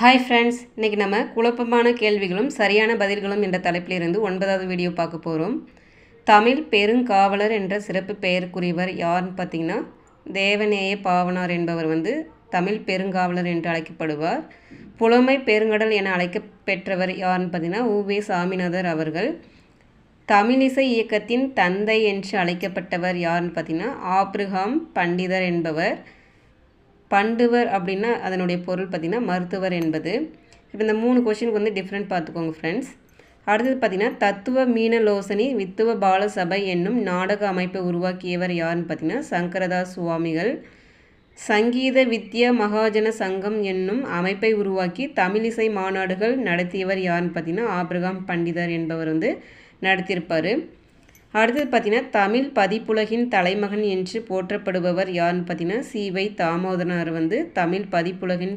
Hi friends, இன்றைக்கி நம்ம குழப்பமான கேள்விகளும் சரியான பதில்களும் என்ற தலைப்பிலிருந்து 9வது வீடியோ பார்க்க போகிறோம். தமிழ் பெருங்காவலர் என்ற சிறப்பு பெயருக்குரியவர் யாருன்னு பார்த்தீங்கன்னா, தேவநேய பாவனார் என்பவர் தமிழ் பெருங்காவலர் என்று அழைக்கப்படுவார். புலமை பெருங்கடல் என அழைக்கப்பெற்றவர் யாருன்னு பார்த்தீங்கன்னா, உ.வே. சாமிநாதர் அவர்கள். தமிழிசை இயக்கத்தின் தந்தை என்று அழைக்கப்பட்டவர் யாருன்னு பார்த்தீங்கன்னா, ஆப்ரஹாம் பண்டிதர் என்பவர். பண்டுவர் அப்படின்னா அதனுடைய பொருள் பார்த்திங்கன்னா மருத்துவர் என்பது. இப்போ இந்த 3 கொஷினுக்கு டிஃப்ரெண்ட் பார்த்துக்கோங்க ஃப்ரெண்ட்ஸ். அடுத்தது பார்த்திங்கன்னா, தத்துவ மீனலோசனி வித்துவ பால சபை என்னும் நாடக அமைப்பை உருவாக்கியவர் யாருன்னு பார்த்திங்கன்னா, சங்கரதாஸ் சுவாமிகள். சங்கீத வித்யா மகாஜன சங்கம் என்னும் அமைப்பை உருவாக்கி தமிழிசை மாநாடுகள் நடத்தியவர் யாருன்னு பார்த்திங்கன்னா, ஆப்ரஹாம் பண்டிதர் என்பவர் நடத்தியிருப்பார். அடுத்தது பார்த்திங்கன்னா, தமிழ் பதிப்புலகின் தலைமகன் என்று போற்றப்படுபவர் யாருன்னு பார்த்திங்கன்னா, சி.வை. தாமோதரனார் தமிழ் பதிப்புலகின்